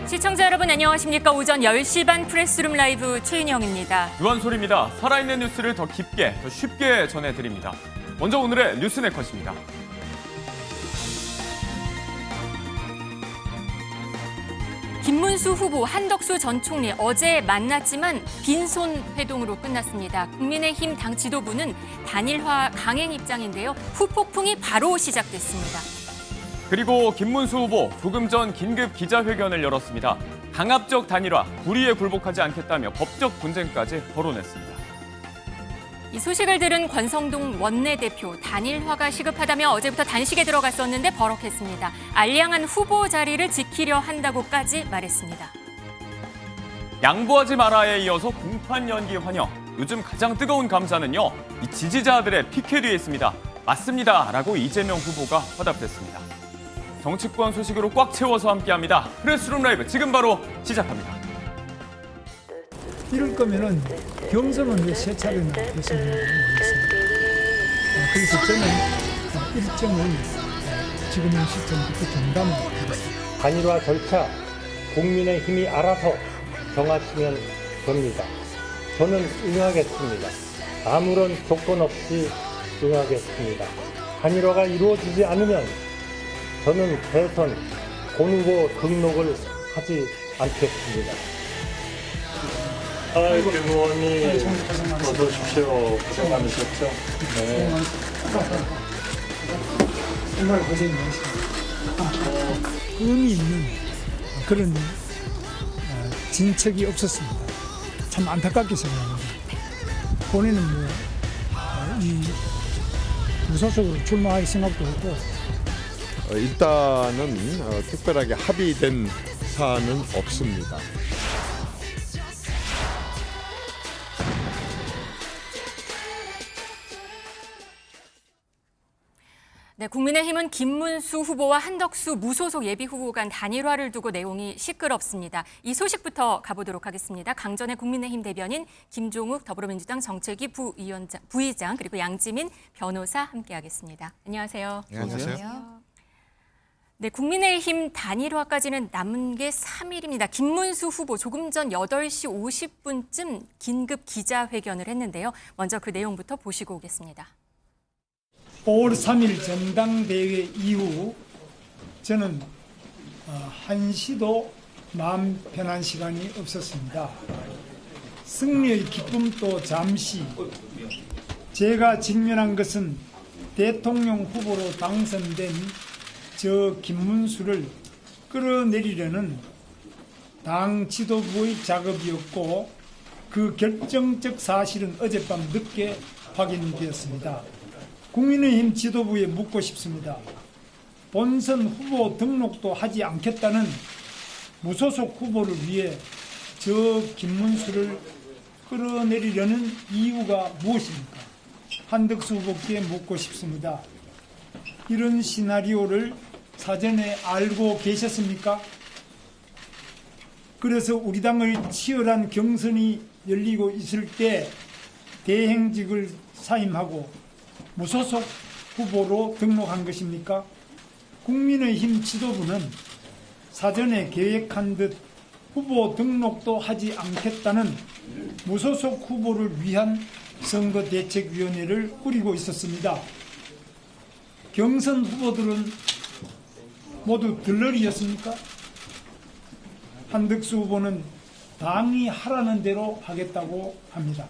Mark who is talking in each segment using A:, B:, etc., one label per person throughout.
A: 시청자 여러분 안녕하십니까? 오전 10시 반 프레스룸 라이브 최윤영입니다.
B: 유한솔입니다. 살아있는 뉴스를 더 깊게, 더 쉽게 전해드립니다. 먼저 오늘의 뉴스네컷입니다.
A: 김문수 후보, 한덕수 전 총리 어제 만났지만 빈손 회동으로 끝났습니다. 국민의힘 당 지도부는 단일화 강행 입장인데요. 후폭풍이 바로 시작됐습니다.
B: 그리고 김문수 후보 조금 전 긴급 기자회견을 열었습니다. 강압적 단일화, 불의에 굴복하지 않겠다며 법적 분쟁까지 거론했습니다.
A: 이 소식을 들은 권성동 원내대표, 단일화가 시급하다며 어제부터 단식에 들어갔었는데 버럭했습니다. 알량한 후보 자리를 지키려 한다고까지 말했습니다.
B: 양보하지 마라에 이어서 공판 연기 환영. 요즘 가장 뜨거운 감사는요, 이 지지자들의 피켓 뒤에 있습니다. 맞습니다 라고 이재명 후보가 화답했습니다. 정치권 소식으로 꽉 채워서 함께합니다. 프레스룸 라이브 지금 바로 시작합니다.
C: 이럴 거면은 경선은 왜 세 차례나 했었는지 모르겠습니다. 그래서 저는 일정을 지금 시점부터 중단을 하겠습니다.
D: 단일화 절차 국민의힘이 알아서 정하시면 됩니다. 저는 응하겠습니다. 아무런 조건 없이 응하겠습니다. 단일화가 이루어지지 않으면 저는 대선 본후보 등록을 하지 않겠습니다. 김 의원님 어서 오십시오. 고생 많으셨죠? 네.
C: 정말 고생이 많으십니다. 의미 있는 그런 진척이 없었습니다. 참 안타깝게 생각합니다. 본인은 이 무소속으로 출마할 생각도 없고
E: 일단은 특별하게 합의된 사안은 없습니다.
A: 네, 국민의힘은 김문수 후보와 한덕수 무소속 예비후보 간 단일화를 두고 내용이 시끄럽습니다. 이 소식부터 가보도록 하겠습니다. 강전의 국민의힘 대변인 김종욱 더불어민주당 정책위 부의장 그리고 양지민 변호사 함께하겠습니다. 안녕하세요.
E: 안녕하세요.
A: 네, 국민의힘 단일화까지는 남은 게 3일입니다. 김문수 후보 조금 전 8시 50분쯤 긴급 기자회견을 했는데요. 먼저 그 내용부터 보시고 오겠습니다.
C: 5월 3일 전당대회 이후 저는 한시도 마음 편한 시간이 없었습니다. 승리의 기쁨도 잠시, 제가 직면한 것은 대통령 후보로 당선된 저 김문수를 끌어내리려는 당 지도부의 작업이었고 그 결정적 사실은 어젯밤 늦게 확인되었습니다. 국민의힘 지도부에 묻고 싶습니다. 본선 후보 등록도 하지 않겠다는 무소속 후보를 위해 저 김문수를 끌어내리려는 이유가 무엇입니까? 한덕수 후보께 묻고 싶습니다. 이런 시나리오를 사전에 알고 계셨습니까? 그래서 우리 당의 치열한 경선이 열리고 있을 때 대행직을 사임하고 무소속 후보로 등록한 것입니까? 국민의힘 지도부는 사전에 계획한 듯 후보 등록도 하지 않겠다는 무소속 후보를 위한 선거대책위원회를 꾸리고 있었습니다. 경선 후보들은 모두 들러리였습니까? 한덕수 후보는 당이 하라는 대로 하겠다고 합니다.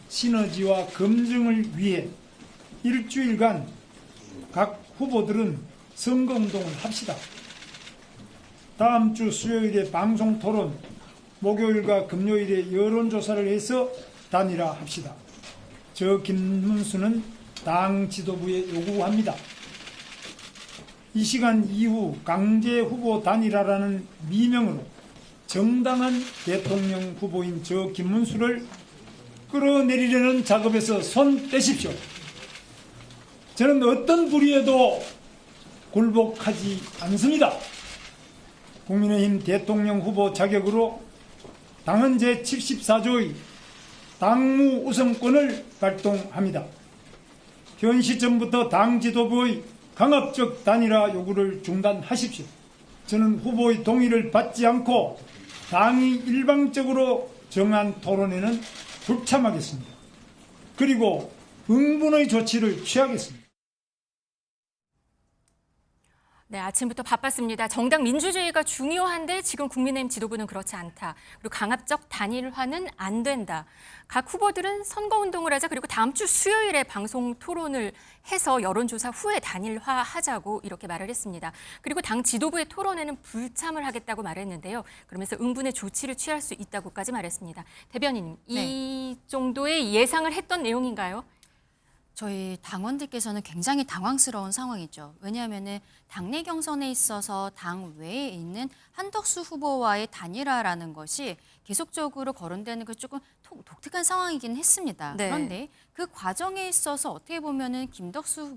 C: 시너지와 검증을 위해 일주일간 각 후보들은 선거운동을 합시다. 다음 주 수요일에 방송토론, 목요일과 금요일에 여론조사를 해서 단일화합시다. 저 김문수는 당 지도부에 요구합니다. 이 시간 이후 강제 후보 단일화라는 미명으로 정당한 대통령 후보인 저 김문수를 끌어내리려는 작업에서 손 떼십시오. 저는 어떤 불의에도 굴복하지 않습니다. 국민의힘 대통령 후보 자격으로 당은 제74조의 당무 우선권을 발동합니다. 현 시점부터 당 지도부의 강압적 단일화 요구를 중단하십시오. 저는 후보의 동의를 받지 않고 당이 일방적으로 정한 토론회는 불참하겠습니다. 그리고 응분의 조치를 취하겠습니다.
A: 네, 아침부터 바빴습니다. 정당 민주주의가 중요한데 지금 국민의힘 지도부는 그렇지 않다. 그리고 강압적 단일화는 안 된다. 각 후보들은 선거운동을 하자. 그리고 다음 주 수요일에 방송 토론을 해서 여론조사 후에 단일화하자고 이렇게 말을 했습니다. 그리고 당 지도부의 토론회는 불참을 하겠다고 말했는데요. 그러면서 응분의 조치를 취할 수 있다고까지 말했습니다. 대변인님, 이 정도의 예상을 했던 내용인가요?
F: 저희 당원들께서는 굉장히 당황스러운 상황이죠. 왜냐하면 당내 경선에 있어서 당 외에 있는 한덕수 후보와의 단일화라는 것이 계속적으로 거론되는 그 조금 독특한 상황이긴 했습니다.
A: 네.
F: 그런데 그 과정에 있어서 어떻게 보면은 김문수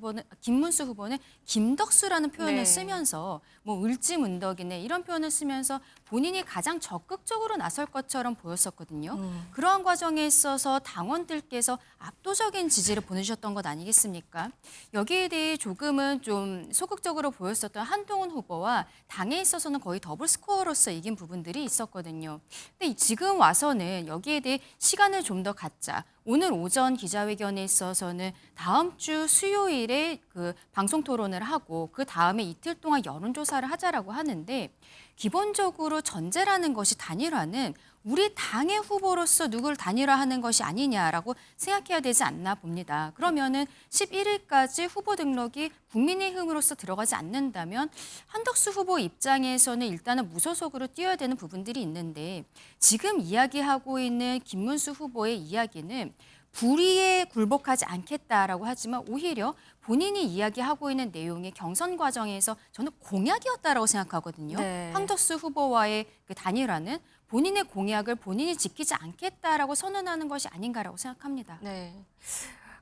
F: 후보는 김덕수라는 표현을
A: 네.
F: 쓰면서 뭐 을지문덕이네 이런 표현을 쓰면서 본인이 가장 적극적으로 나설 것처럼 보였었거든요. 그러한 과정에 있어서 당원들께서 압도적인 지지를 보내주셨던 것 아니겠습니까? 여기에 대해 조금은 좀 소극적으로 보였었던 한동훈 후보와 당에 있어서는 거의 더블 스코어로서 이긴 부분들이 있었거든요. 근데 지금 와서는 여기에 대해 시간을 좀 더 갖자. 오늘 오전 기자회견에 있어서는 다음 주 수요일에 그 방송 토론을 하고 그 다음에 이틀 동안 여론조사를 하자라고 하는데 기본적으로 전제라는 것이 단일화는 우리 당의 후보로서 누구를 단일화하는 것이 아니냐라고 생각해야 되지 않나 봅니다. 그러면은 11일까지 후보 등록이 국민의힘으로서 들어가지 않는다면 한덕수 후보 입장에서는 일단은 무소속으로 뛰어야 되는 부분들이 있는데 지금 이야기하고 있는 김문수 후보의 이야기는 불의에 굴복하지 않겠다라고 하지만 오히려 본인이 이야기하고 있는 내용의 경선 과정에서 저는 공약이었다라고 생각하거든요.
A: 네.
F: 한덕수 후보와의 그 단일화는 본인의 공약을 본인이 지키지 않겠다라고 선언하는 것이 아닌가라고 생각합니다.
A: 네.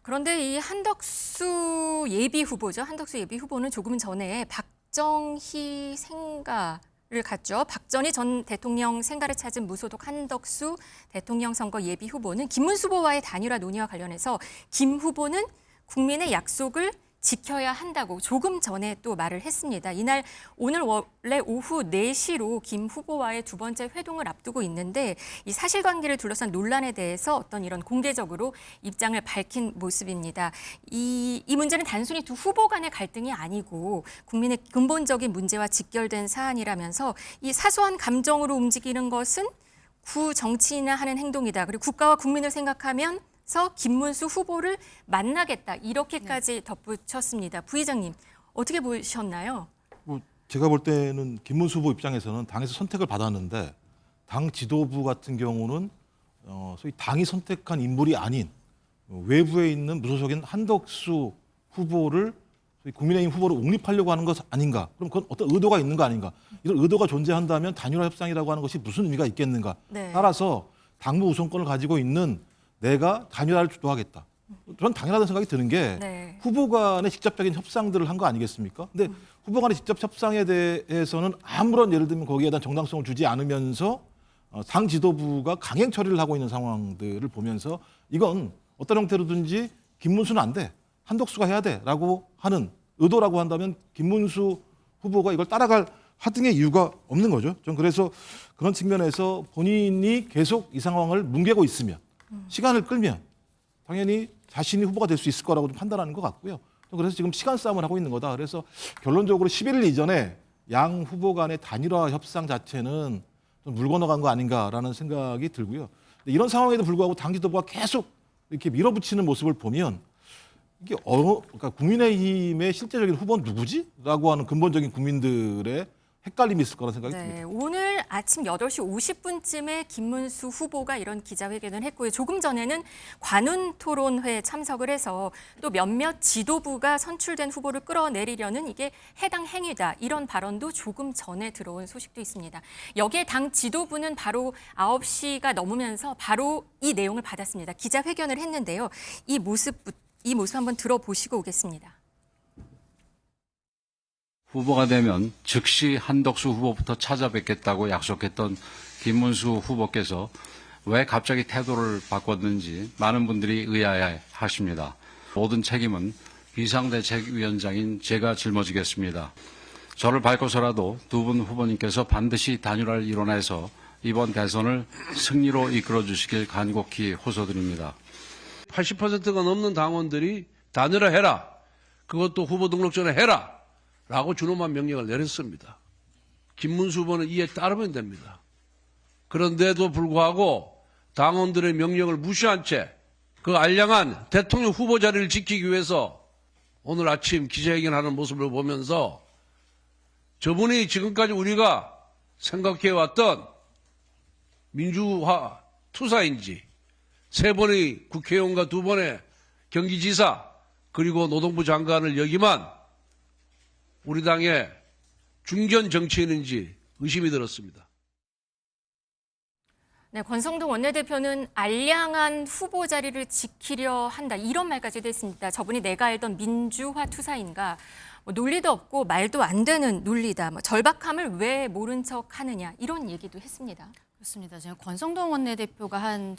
A: 그런데 이 한덕수 예비 후보죠. 한덕수 예비 후보는 조금 전에 박정희 생가를 갖죠. 박정희 전 대통령 생가를 찾은 무소속 한덕수 대통령 선거 예비 후보는 김문수 후보와의 단일화 논의와 관련해서 김 후보는 국민의 약속을 지켜야 한다고 조금 전에 또 말을 했습니다. 오늘 원래 오후 4시로 김 후보와의 두 번째 회동을 앞두고 있는데 이 사실관계를 둘러싼 논란에 대해서 어떤 이런 공개적으로 입장을 밝힌 모습입니다. 이 문제는 단순히 두 후보 간의 갈등이 아니고 국민의 근본적인 문제와 직결된 사안이라면서 이 사소한 감정으로 움직이는 것은 구정치인이나 하는 행동이다. 그리고 국가와 국민을 생각하면 김문수 후보를 만나겠다 이렇게까지 덧붙였습니다. 부의장님 어떻게 보셨나요?
G: 제가 볼 때는 김문수 후보 입장에서는 당에서 선택을 받았는데 당 지도부 같은 경우는 소위 당이 선택한 인물이 아닌 외부에 있는 무소속인 한덕수 후보를 소위 국민의힘 후보로 옹립하려고 하는 것 아닌가? 그럼 그건 어떤 의도가 있는 거 아닌가? 이런 의도가 존재한다면 단일화 협상이라고 하는 것이 무슨 의미가 있겠는가?
A: 네.
G: 따라서 당무 우선권을 가지고 있는 내가 단일화를 주도하겠다. 저는 당연하다는 생각이 드는 게
A: 네.
G: 후보 간의 직접적인 협상들을 한 거 아니겠습니까? 근데 후보 간의 직접 협상에 대해서는 아무런 예를 들면 거기에 대한 정당성을 주지 않으면서 당 지도부가 강행 처리를 하고 있는 상황들을 보면서 이건 어떤 형태로든지 김문수는 안 돼. 한덕수가 해야 돼라고 하는 의도라고 한다면 김문수 후보가 이걸 따라갈 하등의 이유가 없는 거죠. 전 그래서 그런 측면에서 본인이 계속 이 상황을 뭉개고 있으면 시간을 끌면 당연히 자신이 후보가 될 수 있을 거라고 좀 판단하는 것 같고요. 그래서 지금 시간 싸움을 하고 있는 거다. 그래서 결론적으로 11일 이전에 양 후보 간의 단일화 협상 자체는 좀 물 건너간 거 아닌가라는 생각이 들고요. 이런 상황에도 불구하고 당 지도부가 계속 이렇게 밀어붙이는 모습을 보면 이게 그러니까 국민의힘의 실제적인 후보는 누구지? 라고 하는 근본적인 국민들의 헷갈림이 있을 거라는 생각이 듭니다.
A: 네, 오늘 아침 8시 50분쯤에 김문수 후보가 이런 기자회견을 했고요. 조금 전에는 관훈 토론회에 참석을 해서 또 몇몇 지도부가 선출된 후보를 끌어내리려는 이게 해당 행위다. 이런 발언도 조금 전에 들어온 소식도 있습니다. 여기에 당 지도부는 바로 9시가 넘으면서 바로 이 내용을 받았습니다. 기자회견을 했는데요. 이 모습 한번 들어보시고 오겠습니다.
H: 후보가 되면 즉시 한덕수 후보부터 찾아뵙겠다고 약속했던 김문수 후보께서 왜 갑자기 태도를 바꿨는지 많은 분들이 의아해하십니다. 모든 책임은 비상대책위원장인 제가 짊어지겠습니다. 저를 밟고서라도 두 분 후보님께서 반드시 단일화를 이뤄내서 이번 대선을 승리로 이끌어 주시길 간곡히 호소드립니다.
I: 80%가 넘는 당원들이 단일화해라. 그것도 후보 등록 전에 해라. 라고 준엄한 명령을 내렸습니다. 김문수 후보는 이에 따르면 됩니다. 그런데도 불구하고 당원들의 명령을 무시한 채 그 알량한 대통령 후보 자리를 지키기 위해서 오늘 아침 기자회견하는 모습을 보면서 저분이 지금까지 우리가 생각해왔던 민주화 투사인지 3번의 국회의원과 2번의 경기지사 그리고 노동부 장관을 역임한 우리 당의 중견 정치인인지 의심이 들었습니다.
A: 네, 권성동 원내대표는 알량한 후보 자리를 지키려 한다 이런 말까지도 했습니다. 저분이 내가 알던 민주화 투사인가 논리도 없고 말도 안 되는 논리다. 절박함을 왜 모른 척하느냐 이런 얘기도 했습니다.
F: 그렇습니다. 지금 권성동 원내대표가 한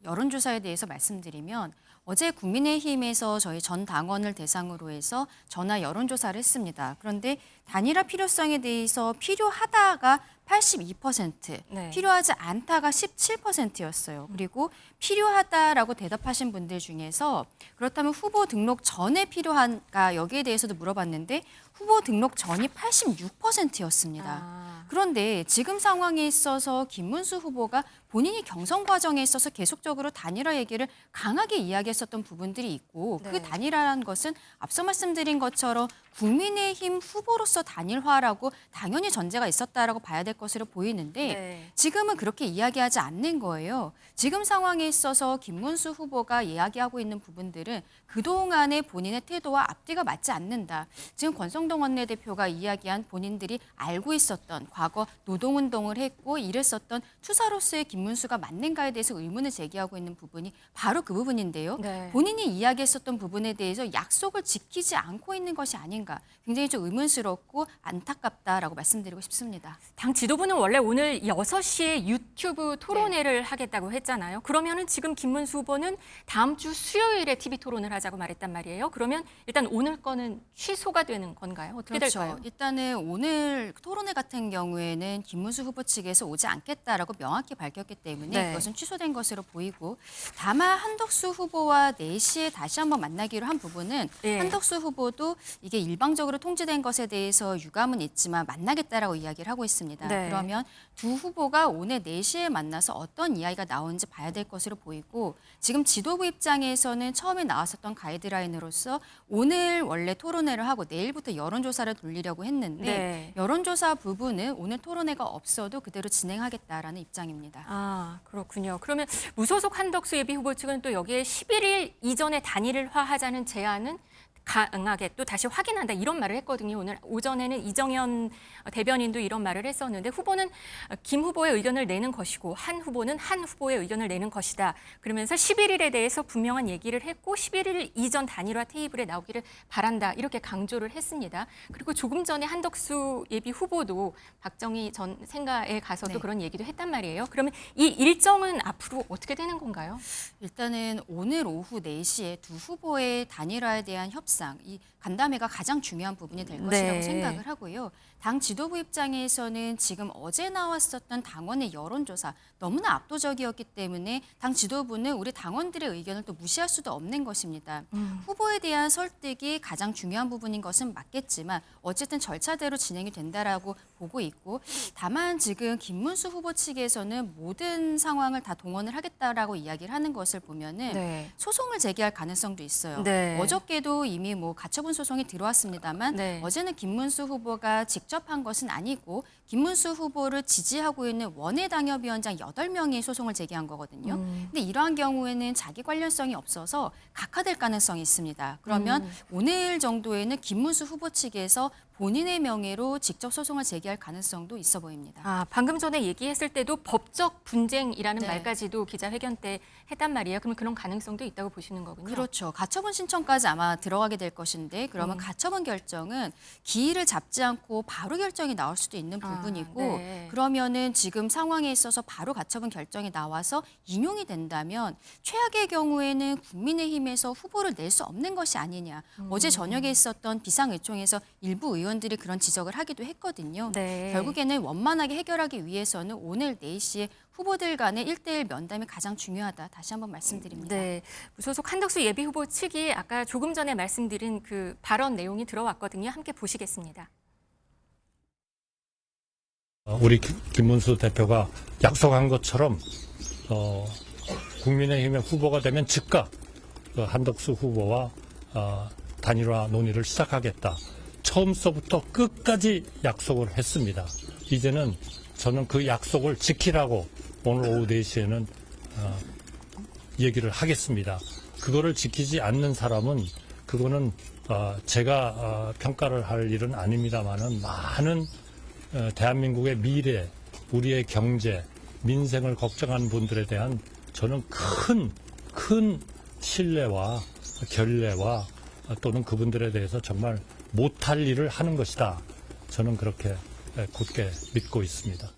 F: 여론조사에 대해서 말씀드리면 어제 국민의힘에서 저희 전 당원을 대상으로 해서 전화 여론조사를 했습니다. 그런데 단일화 필요성에 대해서 필요하다가 82%,
A: 네.
F: 필요하지 않다가 17%였어요. 그리고 필요하다라고 대답하신 분들 중에서 그렇다면 후보 등록 전에 필요한가 여기에 대해서도 물어봤는데 후보 등록 전이 86%였습니다. 그런데 지금 상황에 있어서 김문수 후보가 본인이 경선 과정에 있어서 계속적으로 단일화 얘기를 강하게 이야기했었던 부분들이 있고 그
A: 네.
F: 단일화라는 것은 앞서 말씀드린 것처럼 국민의힘 후보로서 단일화라고 당연히 전제가 있었다라고 봐야 될 것으로 보이는데
A: 네.
F: 지금은 그렇게 이야기하지 않는 거예요. 지금 상황에 있어서 김문수 후보가 이야기하고 있는 부분들은 그동안의 본인의 태도와 앞뒤가 맞지 않는다. 지금 권성동 원내대표가 이야기한 본인들이 알고 있었던 과거 노동운동을 했고 이랬었던 투사로서의 김문수가 맞는가에 대해서 의문을 제기하고 있는 부분이 바로 그 부분인데요.
A: 네.
F: 본인이 이야기했었던 부분에 대해서 약속을 지키지 않고 있는 것이 아닌가 굉장히 좀 의문스럽고 안타깝다라고 말씀드리고 싶습니다.
A: 당 지도부는 원래 오늘 6시에 유튜브 토론회를 하겠다고 했잖아요. 그러면은 지금 김문수 후보는 다음 주 수요일에 TV 토론을 하자고 말했단 말이에요. 그러면 일단 오늘 거는 취소가 되는 건가요? 어떻게
F: 그렇죠.
A: 될까요?
F: 일단은 오늘 토론회 같은 경우에는 김문수 후보 측에서 오지 않겠다라고 명확히 밝혔기 때문에
A: 네.
F: 그것은 취소된 것으로 보이고 다만 한덕수 후보와 4시에 다시 한번 만나기로 한 부분은
A: 예.
F: 한덕수 후보도 이게 일방적으로 통지된 것에 대해서 유감은 있지만 만나겠다라고 이야기를 하고 있습니다.
A: 네.
F: 그러면 두 후보가 오늘 4시에 만나서 어떤 이야기가 나오는지 봐야 될 것으로 보이고 지금 지도부 입장에서는 처음에 나왔었던 가이드라인으로서 오늘 원래 토론회를 하고 내일부터 여론조사를 돌리려고 했는데
A: 네.
F: 여론조사 부분은 오늘 토론회가 없어도 그대로 진행하겠다라는 입장입니다.
A: 아, 그렇군요. 그러면 무소속 한덕수 예비 후보 측은 또 여기에 11일 이전에 단일화하자는 제안은 강하게 또 다시 확인한다 이런 말을 했거든요. 오늘 오전에는 이정현 대변인도 이런 말을 했었는데 후보는 김 후보의 의견을 내는 것이고 한 후보는 한 후보의 의견을 내는 것이다. 그러면서 11일에 대해서 분명한 얘기를 했고 11일 이전 단일화 테이블에 나오기를 바란다 이렇게 강조를 했습니다. 그리고 조금 전에 한덕수 예비 후보도 박정희 전 생가에 가서도
F: 네.
A: 그런 얘기도 했단 말이에요. 그러면 이 일정은 앞으로 어떻게 되는 건가요?
F: 일단은 오늘 오후 4시에 두 후보의 단일화에 대한 협상, 이 간담회가 가장 중요한 부분이 될 것이라고
A: 네.
F: 생각을 하고요. 당 지도부 입장에서는 지금 어제 나왔었던 당원의 여론조사 너무나 압도적이었기 때문에 당 지도부는 우리 당원들의 의견을 또 무시할 수도 없는 것입니다. 후보에 대한 설득이 가장 중요한 부분인 것은 맞겠지만 어쨌든 절차대로 진행이 된다라고 보고 있고 다만 지금 김문수 후보 측에서는 모든 상황을 다 동원을 하겠다라고 이야기를 하는 것을 보면은
A: 네.
F: 소송을 제기할 가능성도 있어요.
A: 네.
F: 어저께도 이미 가처분 소송이 들어왔습니다만
A: 네.
F: 어제는 김문수 후보가 직접 한 것은 아니고 김문수 후보를 지지하고 있는 원외당협위원장 8명이 소송을 제기한 거거든요. 근데 이러한 경우에는 자기 관련성이 없어서 각하될 가능성이 있습니다. 그러면 오늘 정도에는 김문수 후보 측에서 본인의 명예로 직접 소송을 제기할 가능성도 있어 보입니다.
A: 아, 방금 전에 얘기했을 때도 법적 분쟁이라는
F: 네.
A: 말까지도 기자회견 때 했단 말이에요. 그럼 그런 가능성도 있다고 보시는 거군요.
F: 그렇죠. 가처분 신청까지 아마 들어가게 될 것인데 그러면 가처분 결정은 기일을 잡지 않고 바로 결정이 나올 수도 있는
A: 아,
F: 부분이고
A: 네.
F: 그러면은 지금 상황에 있어서 바로 가처분 결정이 나와서 인용이 된다면 최악의 경우에는 국민의힘에서 후보를 낼 수 없는 것이 아니냐. 어제 저녁에 있었던 비상의총에서 일부 의원 의원들이 그런 지적을 하기도 했거든요.
A: 네.
F: 결국에는 원만하게 해결하기 위해서는 오늘 4시에 후보들 간의 1대1 면담이 가장 중요하다. 다시 한번 말씀드립니다.
A: 네, 무소속 한덕수 예비 후보 측이 아까 조금 전에 말씀드린 그 발언 내용이 들어왔거든요. 함께 보시겠습니다.
D: 우리 김문수 대표가 약속한 것처럼 국민의힘의 후보가 되면 즉각 한덕수 후보와 단일화 논의를 시작하겠다. 처음서부터 끝까지 약속을 했습니다. 이제는 저는 그 약속을 지키라고 오늘 오후 4시에는 얘기를 하겠습니다. 그거를 지키지 않는 사람은 그거는 제가 평가를 할 일은 아닙니다만은 많은 대한민국의 미래, 우리의 경제, 민생을 걱정하는 분들에 대한 저는 큰 신뢰와 결례와 또는 그분들에 대해서 정말 못할 일을 하는 것이다. 저는 그렇게 굳게 믿고 있습니다.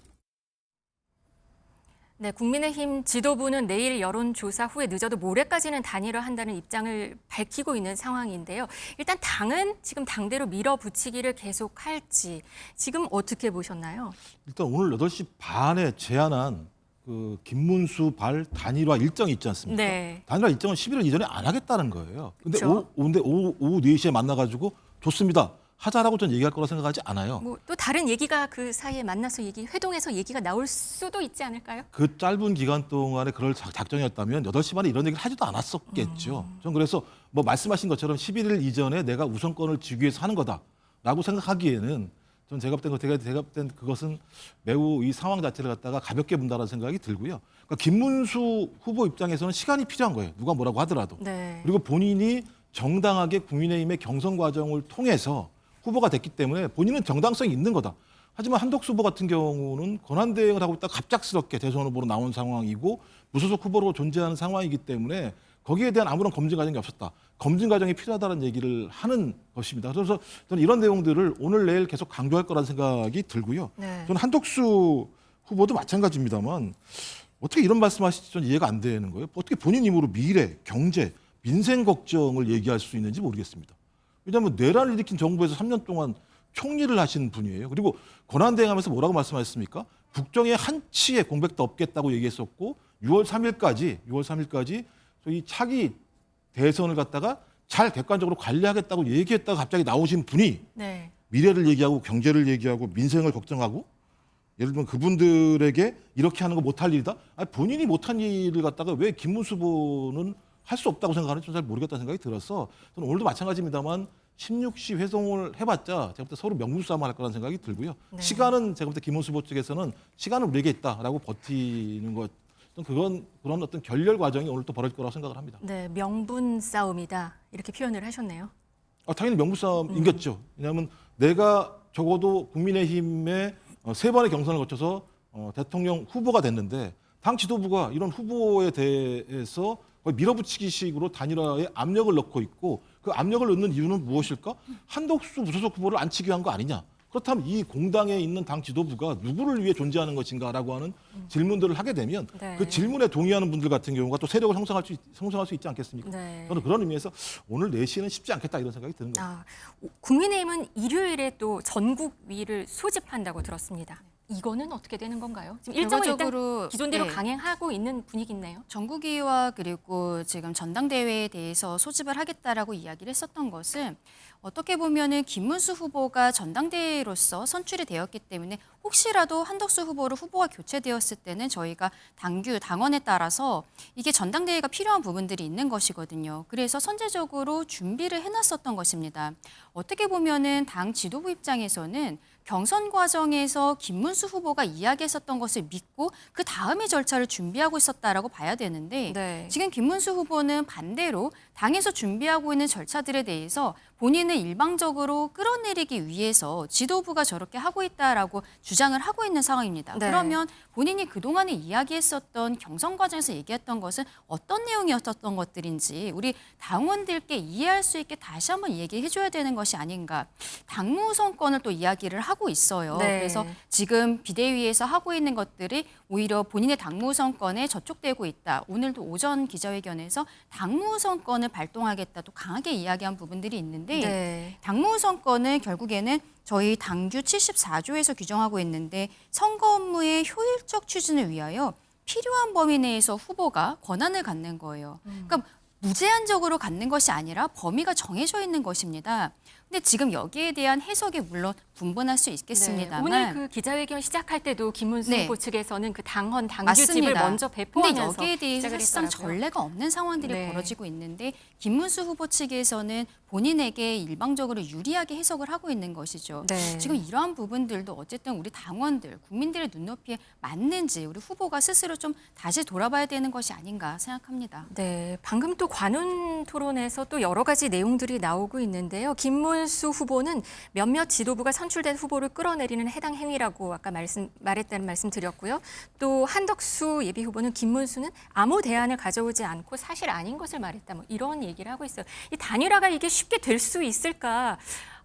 A: 네, 국민의힘 지도부는 내일 여론조사 후에 늦어도 모레까지는 단일화한다는 입장을 밝히고 있는 상황인데요. 일단 당은 지금 당대로 밀어붙이기를 계속할지 지금 어떻게 보셨나요?
G: 일단 오늘 8시 반에 제안한 그 김문수 발 단일화 일정이 있지 않습니까?
A: 네.
G: 단일화 일정은 11월 이전에 안 하겠다는 거예요. 근데
A: 그렇죠.
G: 오후 4시에 만나가지고 좋습니다. 하자라고 전 얘기할 거라 생각하지 않아요.
A: 뭐 또 다른 얘기가 그 사이에 만나서 회동해서 얘기가 나올 수도 있지 않을까요?
G: 그 짧은 기간 동안에 그럴 작정이었다면 8시 반에 이런 얘기를 하지도 않았었겠죠. 전 그래서 뭐 말씀하신 것처럼 11일 이전에 내가 우선권을 쥐기 위해서 하는 거다라고 생각하기에는 전 제가 볼 땐 그것은 매우 이 상황 자체를 갖다가 가볍게 본다는 생각이 들고요. 그러니까 김문수 후보 입장에서는 시간이 필요한 거예요. 누가 뭐라고 하더라도.
A: 네.
G: 그리고 본인이 정당하게 국민의힘의 경선 과정을 통해서 후보가 됐기 때문에 본인은 정당성이 있는 거다. 하지만 한덕수 후보 같은 경우는 권한대행을 하고 있다가 갑작스럽게 대선 후보로 나온 상황이고 무소속 후보로 존재하는 상황이기 때문에 거기에 대한 아무런 검증 과정이 없었다. 검증 과정이 필요하다는 얘기를 하는 것입니다. 그래서 저는 이런 내용들을 오늘 내일 계속 강조할 거라는 생각이 들고요.
A: 네.
G: 저는 한덕수 후보도 마찬가지입니다만 어떻게 이런 말씀하실지 좀 이해가 안 되는 거예요. 어떻게 본인 힘으로 미래, 경제, 민생 걱정을 얘기할 수 있는지 모르겠습니다. 왜냐하면 내란을 일으킨 정부에서 3년 동안 총리를 하신 분이에요. 그리고 권한대행하면서 뭐라고 말씀하셨습니까? 국정의 한치의 공백도 없겠다고 얘기했었고 6월 3일까지 저희 차기 대선을 갖다가 잘 객관적으로 관리하겠다고 얘기했다가 갑자기 나오신 분이
A: 네.
G: 미래를 얘기하고 경제를 얘기하고 민생을 걱정하고 예를 들면 그분들에게 이렇게 하는 거 못할 일이다? 아니, 본인이 못한 일을 갖다가 왜 김문수 후보는 할 수 없다고 생각하는지 좀 잘 모르겠다는 생각이 들어서 저는 오늘도 마찬가지입니다만 16시 회동을 해봤자 제가 볼 때 서로 명분싸움 할 거라는 생각이 들고요.
A: 네.
G: 시간은 제가 볼 때 김문수 후보 측에서는 시간은 우리에게 있다라고 버티는 것 그런 어떤 결렬 과정이 오늘 또 벌어질 거라고 생각을 합니다.
A: 네, 명분 싸움이다 이렇게 표현을 하셨네요.
G: 당연히 명분싸움이겠죠. 왜냐하면 내가 적어도 국민의힘의 3번의 경선을 거쳐서 대통령 후보가 됐는데 당 지도부가 이런 후보에 대해서 거의 밀어붙이기식으로 단일화에 압력을 넣고 있고 그 압력을 넣는 이유는 무엇일까? 한덕수 무소속 후보를 앉히기 위한 거 아니냐? 그렇다면 이 공당에 있는 당 지도부가 누구를 위해 존재하는 것인가라고 하는 질문들을 하게 되면
A: 네.
G: 그 질문에 동의하는 분들 같은 경우가 또 세력을 형성할 수 있지 않겠습니까?
A: 네.
G: 저는 그런 의미에서 오늘 4시에는 쉽지 않겠다 이런 생각이 드는 거예요.
A: 국민의힘은 일요일에 또 전국위를 소집한다고 들었습니다. 이거는 어떻게 되는 건가요? 지금 일정을
F: 결과적으로,
A: 일단 기존대로
F: 네.
A: 강행하고 있는 분위기네요.
F: 전국위와 그리고 지금 전당대회에 대해서 소집을 하겠다라고 이야기를 했었던 것은 어떻게 보면은 김문수 후보가 전당대회로서 선출이 되었기 때문에 혹시라도 한덕수 후보로 후보가 교체되었을 때는 저희가 당원에 따라서 이게 전당대회가 필요한 부분들이 있는 것이거든요. 그래서 선제적으로 준비를 해놨었던 것입니다. 어떻게 보면은 당 지도부 입장에서는 경선 과정에서 김문수 후보가 이야기했었던 것을 믿고 그 다음의 절차를 준비하고 있었다라고 봐야 되는데
A: 네.
F: 지금 김문수 후보는 반대로 당에서 준비하고 있는 절차들에 대해서 본인을 일방적으로 끌어내리기 위해서 지도부가 저렇게 하고 있다라고 주장을 하고 있는 상황입니다.
A: 네.
F: 그러면 본인이 그동안에 이야기했었던 경선 과정에서 얘기했던 것은 어떤 내용이었던 것들인지 우리 당원들께 이해할 수 있게 다시 한번 얘기해 줘야 되는 것이 아닌가. 당무 우선권을 또 이야기를 하고 있어요.
A: 네.
F: 그래서 지금 비대위에서 하고 있는 것들이 오히려 본인의 당무 우선권에 저촉되고 있다. 오늘도 오전 기자회견에서 당무 우선권을 발동하겠다 또 강하게 이야기한 부분들이 있는데
A: 네.
F: 당무선권은 결국에는 저희 당규 74조에서 규정하고 있는데 선거 업무의 효율적 추진을 위하여 필요한 범위 내에서 후보가 권한을 갖는 거예요. 그러니까 무제한적으로 갖는 것이 아니라 범위가 정해져 있는 것입니다. 근데 지금 여기에 대한 해석이 물론 분분할 수 있겠습니다만
A: 네, 오늘 그 기자회견 시작할 때도 김문수
F: 네.
A: 후보 측에서는 그 당헌 당규집을
F: 맞습니다.
A: 먼저
F: 근데
A: 배포하면서
F: 여기에 대해서
A: 시작을
F: 사실상
A: 했더라고요.
F: 전례가 없는 상황들이
A: 네.
F: 벌어지고 있는데 김문수 후보 측에서는 본인에게 일방적으로 유리하게 해석을 하고 있는 것이죠.
A: 네.
F: 지금 이러한 부분들도 어쨌든 우리 당원들, 국민들의 눈높이에 맞는지 우리 후보가 스스로 좀 다시 돌아봐야 되는 것이 아닌가 생각합니다.
A: 네, 방금 또 관훈 토론에서 또 여러 가지 내용들이 나오고 있는데요. 김문수 후보는 몇몇 지도부가 선출된 후보를 끌어내리는 해당 행위라고 아까 말했다는 말씀 드렸고요. 또 한덕수 예비 후보는 김문수는 아무 대안을 가져오지 않고 사실 아닌 것을 말했다. 뭐 이런 얘기를 하고 있어요. 이 단일화가 이게 쉽게 될 수 있을까?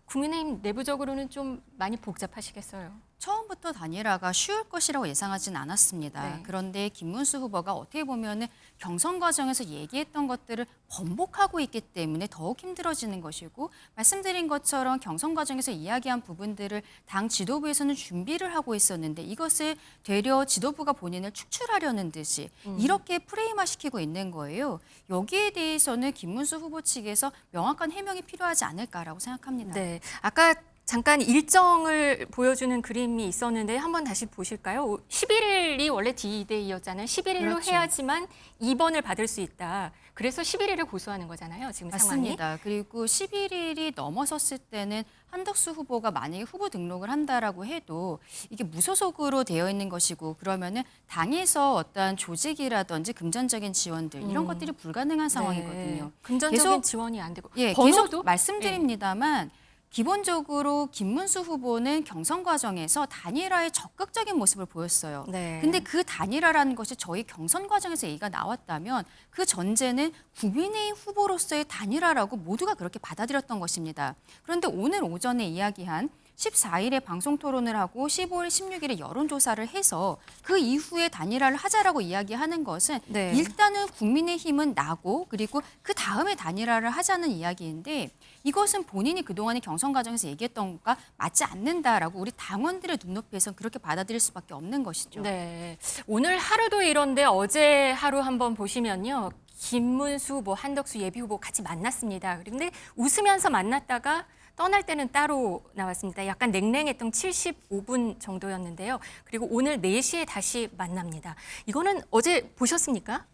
A: 국민의힘 내부적으로는 좀 많이 복잡하시겠어요.
F: 처음부터 단일화가 쉬울 것이라고 예상하진 않았습니다.
A: 네.
F: 그런데 김문수 후보가 어떻게 보면은 경선 과정에서 얘기했던 것들을 번복하고 있기 때문에 더욱 힘들어지는 것이고 말씀드린 것처럼 경선 과정에서 이야기한 부분들을 당 지도부에서는 준비를 하고 있었는데 이것을 되려 지도부가 본인을 축출하려는 듯이 이렇게 프레임화시키고 있는 거예요. 여기에 대해서는 김문수 후보 측에서 명확한 해명이 필요하지 않을까라고 생각합니다.
A: 네, 아까 잠깐 일정을 보여주는 그림이 있었는데 한번 다시 보실까요? 11일이 원래 D-Day였잖아요. 11일로
F: 그렇죠.
A: 해야지만 2번을 받을 수 있다. 그래서 11일을 고수하는 거잖아요. 지금 상황이.
F: 맞습니다. 그리고 11일이 넘어섰을 때는 한덕수 후보가 만약에 후보 등록을 한다라고 해도 이게 무소속으로 되어 있는 것이고 그러면은 당에서 어떠한 조직이라든지 금전적인 지원들 이런 것들이 불가능한 상황이거든요.
A: 네, 금전적인
F: 계속-
A: 지원이 안 되고
F: 예,
A: 번호도
F: 계속 말씀드립니다만 기본적으로 김문수 후보는 경선 과정에서 단일화에 적극적인 모습을 보였어요.
A: 네.
F: 근데 그 단일화라는 것이 저희 경선 과정에서 얘기가 나왔다면 그 전제는 국민의힘 후보로서의 단일화라고 모두가 그렇게 받아들였던 것입니다. 그런데 오늘 오전에 이야기한 14일에 방송 토론을 하고 15일, 16일에 여론조사를 해서 그 이후에 단일화를 하자라고 이야기하는 것은
A: 네.
F: 일단은 국민의힘은 나고 그리고 그 다음에 단일화를 하자는 이야기인데 이것은 본인이 그동안의 경선 과정에서 얘기했던 것과 맞지 않는다라고 우리 당원들의 눈높이에서는 그렇게 받아들일 수밖에 없는 것이죠.
A: 네, 오늘 하루도 이런데 어제 하루 한번 보시면요. 김문수 후보, 한덕수 예비 후보 같이 만났습니다. 그런데 웃으면서 만났다가 떠날 때는 따로 나왔습니다. 약간 냉랭했던 75분 정도였는데요. 그리고 오늘 4시에 다시 만납니다. 이거는 어제 보셨습니까?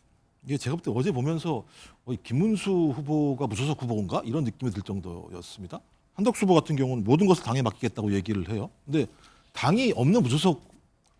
G: 이게 제가 볼 때 어제 보면서 김문수 후보가 무소속 후보인가 이런 느낌이 들 정도였습니다. 한덕수 후보 같은 경우는 모든 것을 당에 맡기겠다고 얘기를 해요. 근데 당이 없는 무소속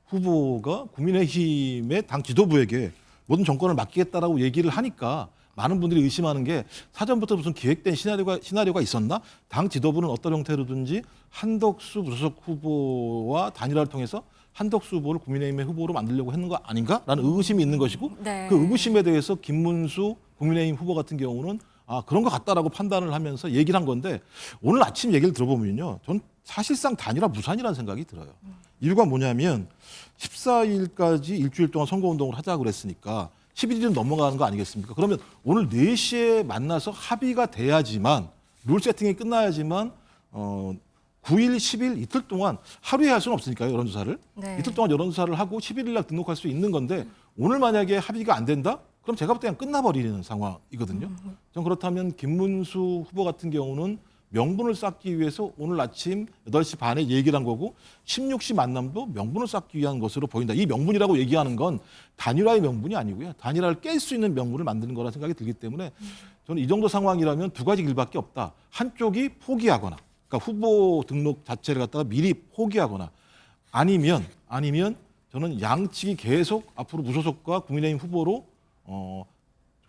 G: 후보가 국민의힘의 당 지도부에게 모든 정권을 맡기겠다라고 얘기를 하니까 많은 분들이 의심하는 게 사전부터 무슨 기획된 시나리오가 있었나? 당 지도부는 어떤 형태로든지 한덕수 무소속 후보와 단일화를 통해서 한덕수 후보를 국민의힘의 후보로 만들려고 했는 거 아닌가라는 의구심이 있는 것이고
A: 네.
G: 그 의구심에 대해서 김문수 국민의힘 후보 같은 경우는 그런 것 같다라고 판단을 하면서 얘기를 한 건데 오늘 아침 얘기를 들어보면요. 전 사실상 단일화 무산이라는 생각이 들어요. 이유가 뭐냐면 14일까지 일주일 동안 선거운동을 하자고 그랬으니까 11일은 넘어가는 거 아니겠습니까? 그러면 오늘 4시에 만나서 합의가 돼야지만 룰 세팅이 끝나야지만 9일, 10일 이틀 동안 하루에 할 수는 없으니까요. 여론조사를.
A: 네.
G: 이틀 동안 여론조사를 하고 11일 날 등록할 수 있는 건데 오늘 만약에 합의가 안 된다? 그럼 제가 볼 때 그냥 끝나버리는 상황이거든요. 전 그렇다면 김문수 후보 같은 경우는 명분을 쌓기 위해서 오늘 아침 8시 반에 얘기를 한 거고 16시 만남도 명분을 쌓기 위한 것으로 보인다. 이 명분이라고 얘기하는 건 단일화의 명분이 아니고요. 단일화를 깰 수 있는 명분을 만드는 거라는 생각이 들기 때문에 저는 이 정도 상황이라면 두 가지 길밖에 없다. 한쪽이 포기하거나 그러니까 후보 등록 자체를 갖다가 미리 포기하거나 아니면 저는 양측이 계속 앞으로 무소속과 국민의힘 후보로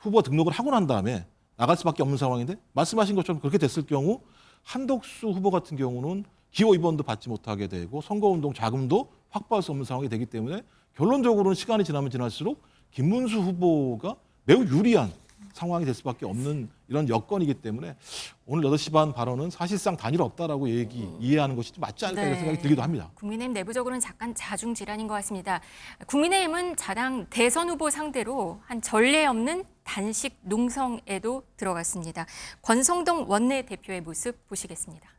G: 후보 등록을 하고 난 다음에 나갈 수밖에 없는 상황인데 말씀하신 것처럼 그렇게 됐을 경우 한덕수 후보 같은 경우는 기호 2번도 받지 못하게 되고 선거운동 자금도 확보할 수 없는 상황이 되기 때문에 결론적으로는 시간이 지나면 지날수록 김문수 후보가 매우 유리한 상황이 될 수밖에 없는 이런 여건이기 때문에 오늘 8시 반 발언은 사실상 단일화 없다라고 이해하는 것이 좀 맞지 않을까 이런 생각이 들기도 합니다.
A: 국민의힘 내부적으로는 잠깐 자중질환인 것 같습니다. 국민의힘은 자당 대선 후보 상대로 한 전례 없는 단식 농성에도 들어갔습니다. 권성동 원내대표의 모습 보시겠습니다.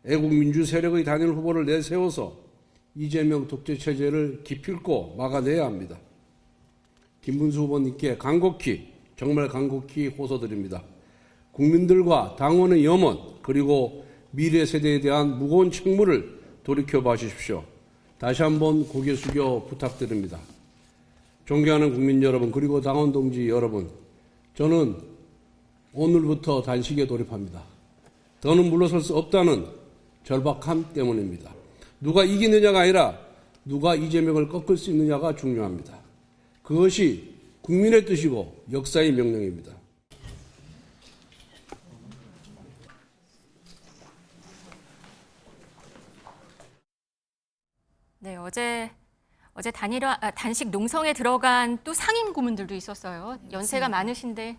I: 애국민주 세력의 단일 후보를 내세워서 이재명 독재 체제를 기필코 막아내야 합니다. 김문수 후보님께 간곡히, 정말 간곡히 호소드립니다. 국민들과 당원의 염원 그리고 미래 세대에 대한 무거운 책무를 돌이켜봐 주십시오. 다시 한번 고개 숙여 부탁드립니다. 존경하는 국민 여러분 그리고 당원 동지 여러분, 저는 오늘부터 단식에 돌입합니다. 더는 물러설 수 없다는 절박함 때문입니다. 누가 이기느냐가 아니라 누가 이재명을 꺾을 수 있느냐가 중요합니다. 그것이 국민의 뜻이고 역사의 명령입니다.
A: 네, 어제 단식 농성에 들어간 또 상임 고문들도 있었어요. 연세가 많으신데.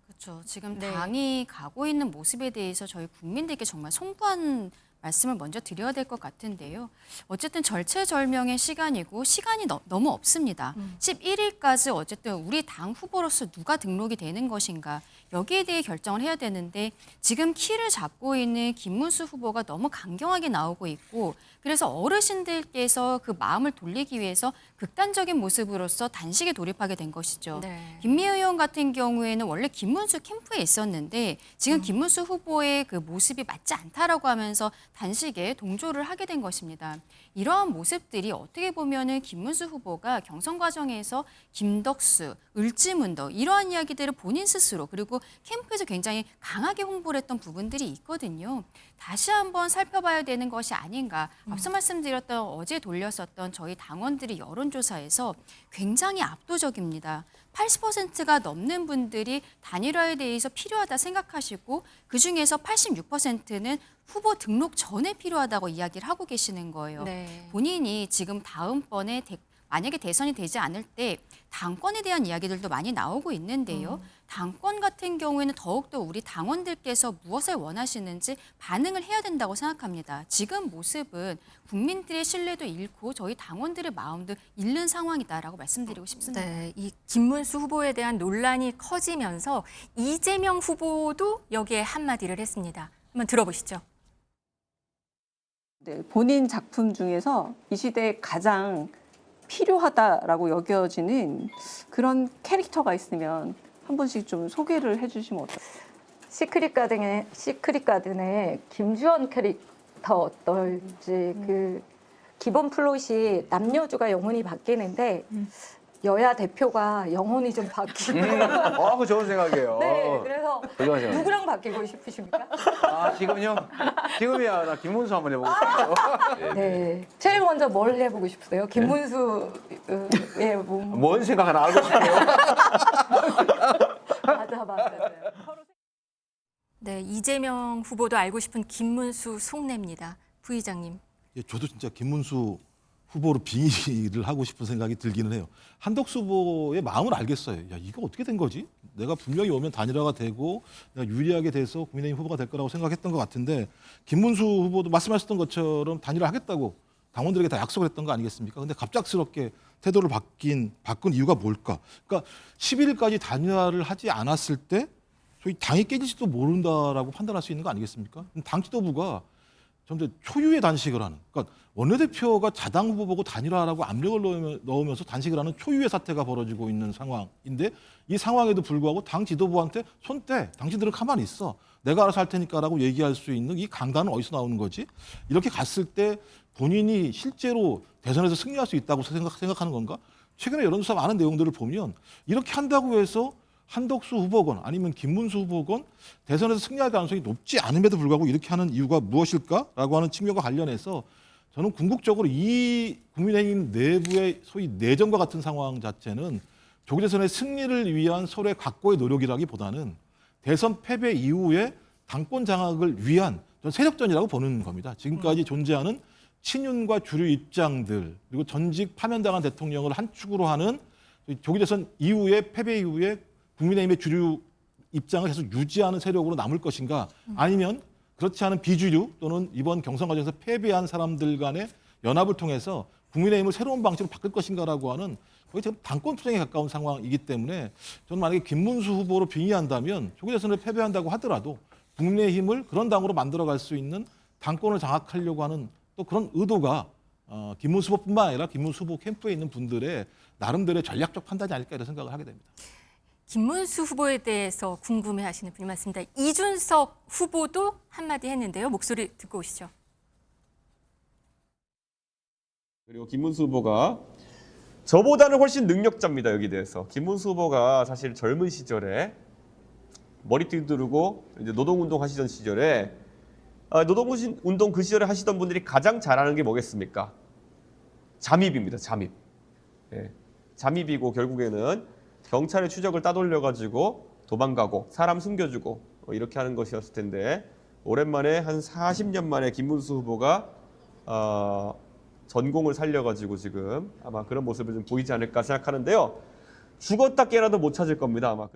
F: 그렇죠. 지금
A: 네.
F: 당이 가고 있는 모습에 대해서 저희 국민들께 정말 송구한 말씀을 먼저 드려야 될 것 같은데요. 어쨌든 절체절명의 시간이고 시간이 너무 없습니다. 11일까지 어쨌든 우리 당 후보로서 누가 등록이 되는 것인가 여기에 대해 결정을 해야 되는데 지금 키를 잡고 있는 김문수 후보가 너무 강경하게 나오고 있고 그래서 어르신들께서 그 마음을 돌리기 위해서 극단적인 모습으로서 단식에 돌입하게 된 것이죠.
A: 네.
F: 김미애 의원 같은 경우에는 원래 김문수 캠프에 있었는데 지금 김문수 후보의 그 모습이 맞지 않다라고 하면서 단식에 동조를 하게 된 것입니다. 이러한 모습들이 어떻게 보면은 김문수 후보가 경선 과정에서 김덕수, 을지문덕 이러한 이야기들을 본인 스스로 그리고 캠프에서 굉장히 강하게 홍보를 했던 부분들이 있거든요. 다시 한번 살펴봐야 되는 것이 아닌가. 앞서 말씀드렸던 어제 돌렸었던 저희 당원들의 여론조사에서 굉장히 압도적입니다. 80%가 넘는 분들이 단일화에 대해서 필요하다 생각하시고 그중에서 86%는 후보 등록 전에 필요하다고 이야기를 하고 계시는 거예요.
A: 네.
F: 본인이 지금 다음번에 만약에 대선이 되지 않을 때 당권에 대한 이야기들도 많이 나오고 있는데요. 당권 같은 경우에는 더욱더 우리 당원들께서 무엇을 원하시는지 반응을 해야 된다고 생각합니다. 지금 모습은 국민들의 신뢰도 잃고 저희 당원들의 마음도 잃는 상황이다라고 말씀드리고 싶습니다.
A: 네, 이 김문수 후보에 대한 논란이 커지면서 이재명 후보도 여기에 한마디를 했습니다. 한번 들어보시죠.
J: 네, 본인 작품 중에서 이 시대에 가장 필요하다라고 여겨지는 그런 캐릭터가 있으면 한 번씩 좀 소개를 해주시면 어떨까요?
K: 시크릿 가든의 김주원 캐릭터 어떨지 그 기본 플롯이 남녀주가 영혼이 바뀌는데 여야 대표가 영혼이 좀 바뀌고
L: 그거 좋은 생각이에요.
K: 네, 그래서
L: 좋은 생각.
K: 누구랑 바뀌고 싶으십니까?
L: 지금요? 지금이야. 나 김문수 한번 해보고 싶어요.
K: 네, 제일 먼저 뭘 해보고 싶으세요? 김문수의 몸.
L: 뭔 생각을 알고 싶어요?
K: 맞아.
A: 네, 이재명 후보도 알고 싶은 김문수 속내입니다. 부의장님.
G: 예, 저도 진짜 김문수 후보로 빙의를 하고 싶은 생각이 들기는 해요. 한덕수 후보의 마음을 알겠어요. 야, 이거 어떻게 된 거지? 내가 분명히 오면 단일화가 되고 내가 유리하게 돼서 국민의힘 후보가 될 거라고 생각했던 것 같은데 김문수 후보도 말씀하셨던 것처럼 단일화 하겠다고 당원들에게 다 약속을 했던 거 아니겠습니까? 근데 갑작스럽게 태도를 바꾼 이유가 뭘까? 그러니까 11일까지 단일화를 하지 않았을 때 소위 당이 깨질지도 모른다라고 판단할 수 있는 거 아니겠습니까? 당 지도부가 점점 초유의 단식을 하는, 그러니까 원내대표가 자당 후보 보고 단일화라고 압력을 넣으면서 단식을 하는 초유의 사태가 벌어지고 있는 상황인데 이 상황에도 불구하고 당 지도부한테 손 떼, 당신들은 가만히 있어, 내가 알아서 할 테니까라고 얘기할 수 있는 이 강단은 어디서 나오는 거지? 이렇게 갔을 때 본인이 실제로 대선에서 승리할 수 있다고 생각하는 건가? 최근에 여론조사 많은 내용들을 보면 이렇게 한다고 해서 한덕수 후보건 아니면 김문수 후보건 대선에서 승리할 가능성이 높지 않음에도 불구하고 이렇게 하는 이유가 무엇일까라고 하는 측면과 관련해서 저는 궁극적으로 이 국민의힘 내부의 소위 내전과 같은 상황 자체는 조기 대선의 승리를 위한 서로의 각고의 노력이라기보다는 대선 패배 이후에 당권 장악을 위한 세력전이라고 보는 겁니다. 지금까지 존재하는 친윤과 주류 입장들 그리고 전직 파면당한 대통령을 한 축으로 하는 조기 대선 이후에 패배 이후에 국민의힘의 주류 입장을 계속 유지하는 세력으로 남을 것인가 아니면 그렇지 않은 비주류 또는 이번 경선 과정에서 패배한 사람들 간의 연합을 통해서 국민의힘을 새로운 방식으로 바꿀 것인가라고 하는 거의 지금 당권 투쟁에 가까운 상황이기 때문에 저는 만약에 김문수 후보로 빙의한다면 조기 대선을 패배한다고 하더라도 국민의힘을 그런 당으로 만들어갈 수 있는 당권을 장악하려고 하는 또 그런 의도가 김문수 후보뿐만 아니라 김문수 후보 캠프에 있는 분들의 나름대로의 전략적 판단이 아닐까 이런 생각을 하게 됩니다.
A: 김문수 후보에 대해서 궁금해하시는 분이 많습니다. 이준석 후보도 한마디 했는데요. 목소리 듣고 오시죠.
M: 그리고 김문수 후보가 저보다는 훨씬 능력자입니다. 여기 대해서. 김문수 후보가 사실 젊은 시절에 머리띠 두르고 이제 노동운동 하시던 시절에 노동운동 그 시절에 하시던 분들이 가장 잘하는 게 뭐겠습니까? 잠입입니다. 잠입. 예. 잠입이고 결국에는 경찰의 추적을 따돌려가지고 도망가고 사람 숨겨주고 이렇게 하는 것이었을 텐데 오랜만에 한 40년 만에 김문수 후보가 전공을 살려가지고 지금 아마 그런 모습을 좀 보이지 않을까 생각하는데요. 죽었다 깨라도 못 찾을 겁니다. 아마.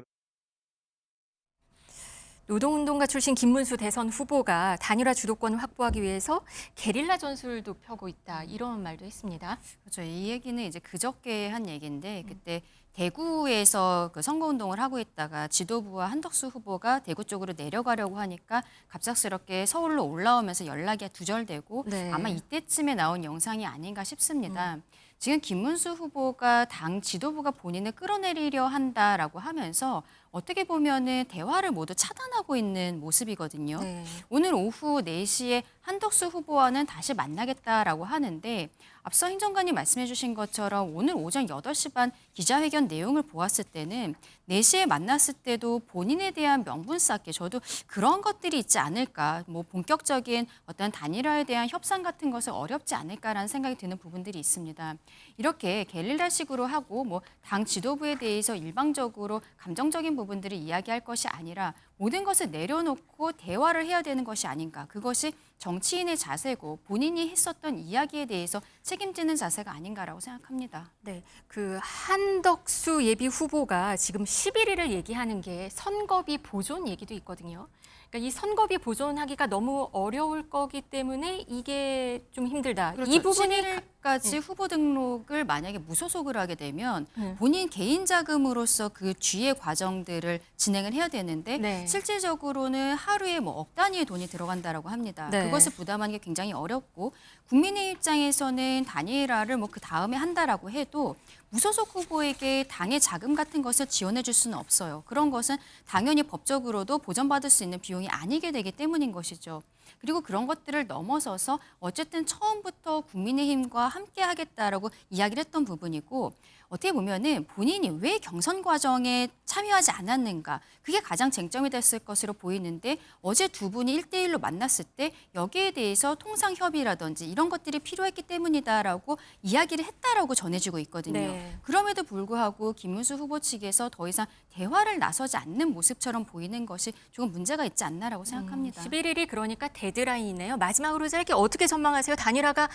A: 노동운동가 출신 김문수 대선 후보가 단일화 주도권을 확보하기 위해서 게릴라 전술도 펴고 있다. 이런 말도 했습니다.
F: 그렇죠. 이 얘기는 이제 그저께 한 얘기인데 그때 대구에서 그 선거운동을 하고 있다가 지도부와 한덕수 후보가 대구 쪽으로 내려가려고 하니까 갑작스럽게 서울로 올라오면서 연락이 두절되고
A: 네.
F: 아마 이때쯤에 나온 영상이 아닌가 싶습니다. 지금 김문수 후보가 당 지도부가 본인을 끌어내리려 한다라고 하면서 어떻게 보면은 대화를 모두 차단하고 있는 모습이거든요.
A: 네.
F: 오늘 오후 4시에 한덕수 후보와는 다시 만나겠다라고 하는데 앞서 행정관님 말씀해 주신 것처럼 오늘 오전 8시 반 기자회견 내용을 보았을 때는 4시에 만났을 때도 본인에 대한 명분 쌓기 저도 그런 것들이 있지 않을까 뭐 본격적인 어떤 단일화에 대한 협상 같은 것은 어렵지 않을까라는 생각이 드는 부분들이 있습니다. 이렇게 게릴라식으로 하고 뭐 당 지도부에 대해서 일방적으로 감정적인 부분들을 이야기할 것이 아니라 모든 것을 내려놓고 대화를 해야 되는 것이 아닌가. 그것이 정치인의 자세고 본인이 했었던 이야기에 대해서 책임지는 자세가 아닌가라고 생각합니다.
A: 네, 그 한덕수 예비 후보가 지금 11일을 얘기하는 게 선거비 보존 얘기도 있거든요. 그러니까 이 선거비 보존하기가 너무 어려울 거기 때문에 이게 좀 힘들다.
F: 그렇죠.
A: 이 부분이
F: 11일까지 후보 등록을 만약에 무소속으로 하게 되면 본인 개인 자금으로서 그 주의 과정들을 진행을 해야 되는데
A: 네.
F: 실질적으로는 하루에 뭐 억 단위의 돈이 들어간다라고 합니다.
A: 네.
F: 그것을 부담하는 게 굉장히 어렵고 국민의 입장에서는 단일화를 뭐 그 다음에 한다라고 해도 무소속 후보에게 당의 자금 같은 것을 지원해 줄 수는 없어요. 그런 것은 당연히 법적으로도 보전받을 수 있는 비용이 아니게 되기 때문인 것이죠. 그리고 그런 것들을 넘어서서 어쨌든 처음부터 국민의힘과 함께 하겠다라고 이야기를 했던 부분이고 어떻게 보면은 본인이 왜 경선 과정에 참여하지 않았는가 그게 가장 쟁점이 됐을 것으로 보이는데 어제 두 분이 1대1로 만났을 때 여기에 대해서 통상협의라든지 이런 것들이 필요했기 때문이다라고 이야기를 했다라고 전해지고 있거든요.
A: 네.
F: 그럼에도 불구하고 김문수 후보 측에서 더 이상 대화를 나서지 않는 모습처럼 보이는 것이 조금 문제가 있지 않나라고 생각합니다.
A: 11일이 그러니까 데드라인이네요. 마지막으로 짧게 어떻게 전망하세요? 단일화가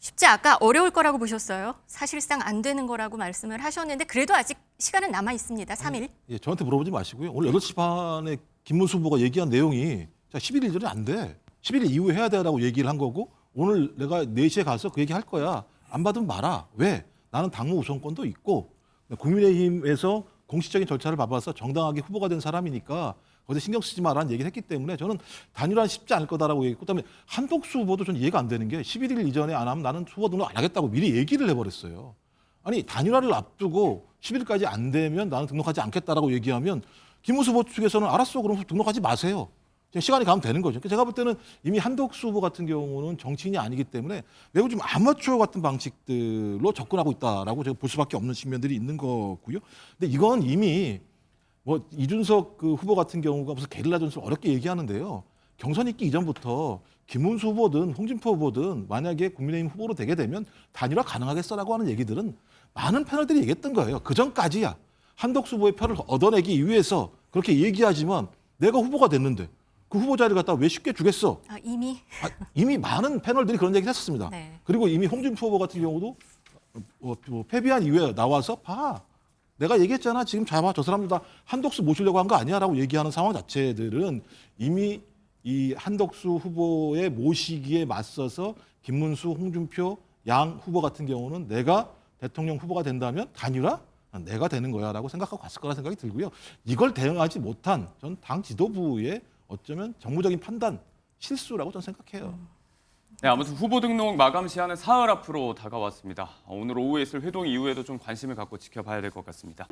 A: 쉽지 아까 어려울 거라고 보셨어요. 사실상 안 되는 거라고 말씀을 하셨는데 그래도 아직 시간은 남아 있습니다. 3일.
G: 예, 저한테 물어보지 마시고요. 오늘 8시 반에 김문수 후보가 얘기한 내용이 11일 전에 안 돼. 11일 이후에 해야 되라고 얘기를 한 거고 오늘 내가 4시에 가서 그 얘기 할 거야. 안 받으면 말아. 왜? 나는 당무 우선권도 있고 국민의힘에서 공식적인 절차를 밟아서 정당하게 후보가 된 사람이니까 어디 신경 쓰지 마라는 얘기를 했기 때문에 저는 단일화는 쉽지 않을 거다라고 얘기했고 그다음에 한덕수 후보도 저는 이해가 안 되는 게 11일 이전에 안 하면 나는 후보 등록 안 하겠다고 미리 얘기를 해버렸어요. 아니 단일화를 앞두고 10일까지 안 되면 나는 등록하지 않겠다라고 얘기하면 김문수 후보 측에서는 알았어 그럼 등록하지 마세요. 시간이 가면 되는 거죠. 제가 볼 때는 이미 한덕수 후보 같은 경우는 정치인이 아니기 때문에 매우 좀 아마추어 같은 방식들로 접근하고 있다라고 제가 볼 수밖에 없는 측면들이 있는 거고요. 근데 이건 이미 뭐 이준석 그 후보 같은 경우가 무슨 게릴라 전술 어렵게 얘기하는데요. 경선 있기 이전부터 김문수 후보든 홍준표 후보든 만약에 국민의힘 후보로 되게 되면 단일화 가능하겠어라고 하는 얘기들은 많은 패널들이 얘기했던 거예요. 그 전까지야 한덕수 후보의 표를 얻어내기 위해서 그렇게 얘기하지만 내가 후보가 됐는데 그 후보 자리를 갖다 왜 쉽게 주겠어? 이미 많은 패널들이 그런 얘기를 했었습니다.
A: 네.
G: 그리고 이미 홍준표 후보 같은 경우도 패배한 이후에 나와서 봐. 내가 얘기했잖아. 지금 저 사람들 다 한덕수 모시려고 한 거 아니야라고 얘기하는 상황 자체들은 이미 이 한덕수 후보의 모시기에 맞서서 김문수, 홍준표 양 후보 같은 경우는 내가 대통령 후보가 된다면 단일화? 내가 되는 거야라고 생각하고 갔을 거라 생각이 들고요. 이걸 대응하지 못한 전 당 지도부의 어쩌면 정무적인 판단 실수라고 저는 생각해요.
B: 네, 아무튼 후보 등록 마감 시한은 사흘 앞으로 다가왔습니다. 오늘 오후에 있을 회동 이후에도 좀 관심을 갖고 지켜봐야 될 것 같습니다.